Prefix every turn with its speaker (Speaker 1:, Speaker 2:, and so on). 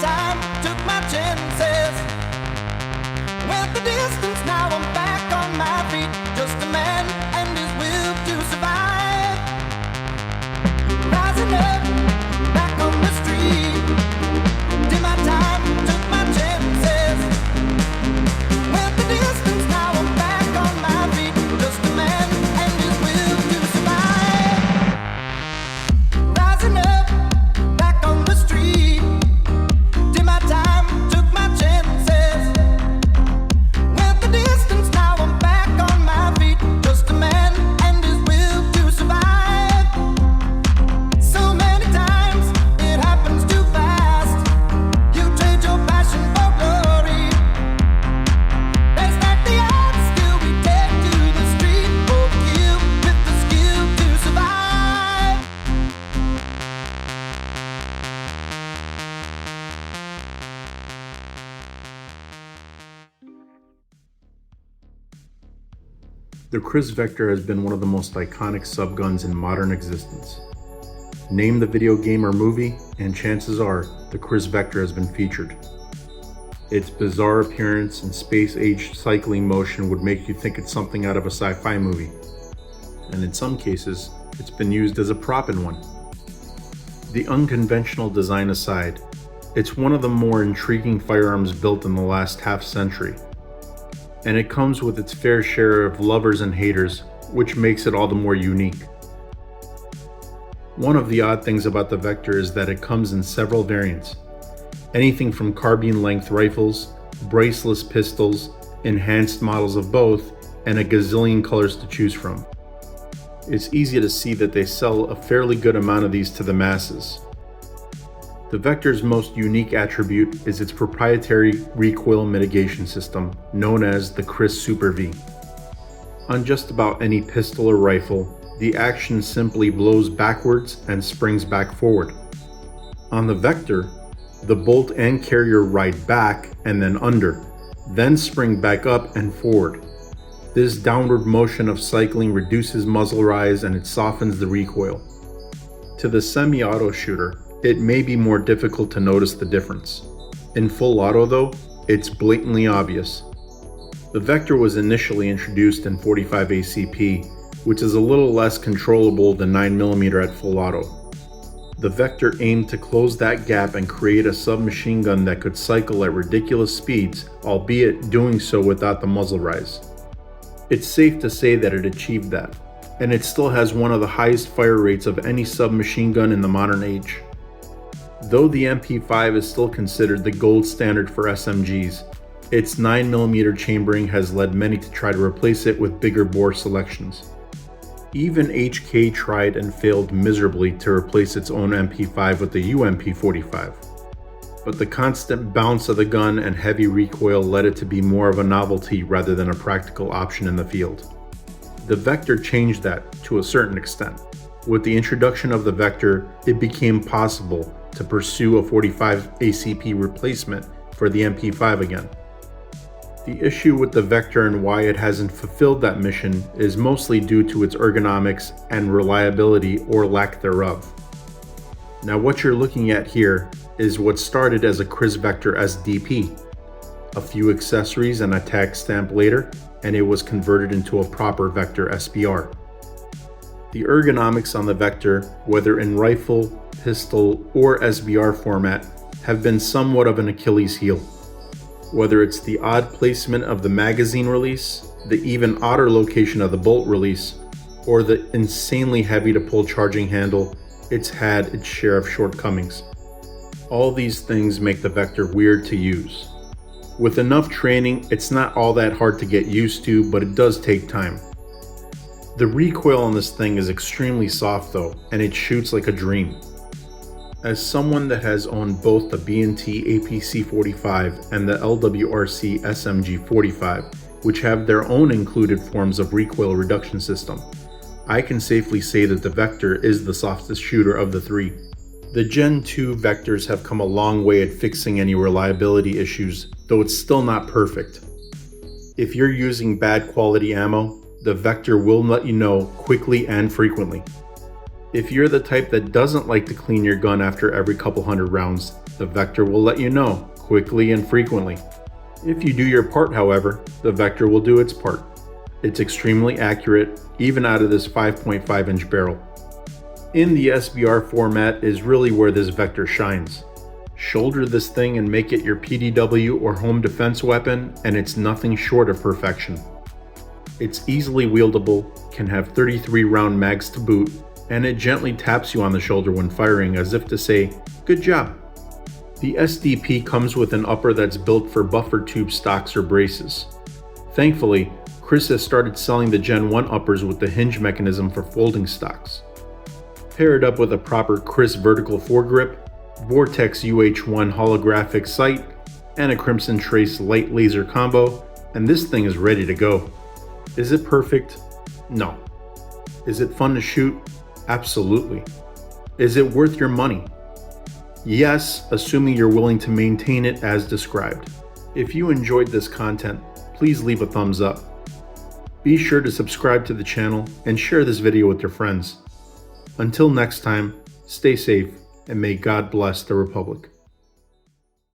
Speaker 1: time, took my chances. Went the distance, now I'm back on my feet. Just a man and his will to survive. Rising up, back on the street. Did my time, took my chances. Went the distance, now I'm back on my feet. Just a man and his will to survive. Rising up, back on the street. Did my time, took my chances. Went the distance, now I'm back on my feet. Just a man and his will to survive. So many times it happens too fast. You trade your passion for glory. They stack the odds, still we take to the street. Overkill with the skill to survive.
Speaker 2: The Kriss Vector has been one of the most iconic subguns in modern existence. Name the video game or movie, and chances are the Kriss Vector has been featured. Its bizarre appearance and space-age cycling motion would make you think it's something out of a sci-fi movie. And in some cases, it's been used as a prop in one. The unconventional design aside, it's one of the more intriguing firearms built in the last half century. And it comes with its fair share of lovers and haters, which makes it all the more unique. One of the odd things about the Vector is that it comes in several variants. Anything from carbine-length rifles, braceless pistols, enhanced models of both, and a gazillion colors to choose from. It's easy to see that they sell a fairly good amount of these to the masses. The Vector's most unique attribute is its proprietary recoil mitigation system, known as the Kriss Super V. On just about any pistol or rifle, the action simply blows backwards and springs back forward. On the Vector, the bolt and carrier ride back and then under, then spring back up and forward. This downward motion of cycling reduces muzzle rise and it softens the recoil. To the semi-auto shooter, it may be more difficult to notice the difference. In full auto though, it's blatantly obvious. The Vector was initially introduced in .45 ACP, which is a little less controllable than 9mm at full auto. The Vector aimed to close that gap and create a submachine gun that could cycle at ridiculous speeds, albeit doing so without the muzzle rise. It's safe to say that it achieved that, and it still has one of the highest fire rates of any submachine gun in the modern age. Though the MP5 is still considered the gold standard for SMGs, its 9mm chambering has led many to try to replace it with bigger bore selections. Even HK tried and failed miserably to replace its own MP5 with the UMP45. But the constant bounce of the gun and heavy recoil led it to be more of a novelty rather than a practical option in the field. The Vector changed that to a certain extent. With the introduction of the Vector, it became possible to pursue a .45 ACP replacement for the MP5 again. The issue with the Vector and why it hasn't fulfilled that mission is mostly due to its ergonomics and reliability or lack thereof. Now what you're looking at here is what started as a Kriss Vector SDP. A few accessories and a tag stamp later, and it was converted into a proper Vector SBR. The ergonomics on the Vector, whether in rifle, pistol, or SBR format, have been somewhat of an Achilles heel. Whether it's the odd placement of the magazine release, the even odder location of the bolt release, or the insanely heavy to pull charging handle, it's had its share of shortcomings. All these things make the Vector weird to use. With enough training, it's not all that hard to get used to, but it does take time. The recoil on this thing is extremely soft though, and it shoots like a dream. As someone that has owned both the B&T APC-45 and the LWRC SMG-45, which have their own included forms of recoil reduction system, I can safely say that the Vector is the softest shooter of the three. The Gen 2 Vectors have come a long way at fixing any reliability issues, though it's still not perfect. If you're using bad quality ammo, the Vector will let you know quickly and frequently. If you're the type that doesn't like to clean your gun after every couple hundred rounds, the Vector will let you know quickly and frequently. If you do your part, however, the Vector will do its part. It's extremely accurate, even out of this 5.5-inch barrel. In the SBR format is really where this Vector shines. Shoulder this thing and make it your PDW or home defense weapon, and it's nothing short of perfection. It's easily wieldable, can have 33 round mags to boot, and it gently taps you on the shoulder when firing as if to say, "Good job." The SDP comes with an upper that's built for buffer tube stocks or braces. Thankfully, Kriss has started selling the Gen 1 uppers with the hinge mechanism for folding stocks. Pair it up with a proper Kriss vertical foregrip, Vortex UH1 holographic sight, and a Crimson Trace light laser combo, and this thing is ready to go. Is it perfect? No. Is it fun to shoot? Absolutely. Is it worth your money? Yes, assuming you're willing to maintain it as described. If you enjoyed this content, please leave a thumbs up. Be sure to subscribe to the channel and share this video with your friends. Until next time, stay safe and may God bless the Republic.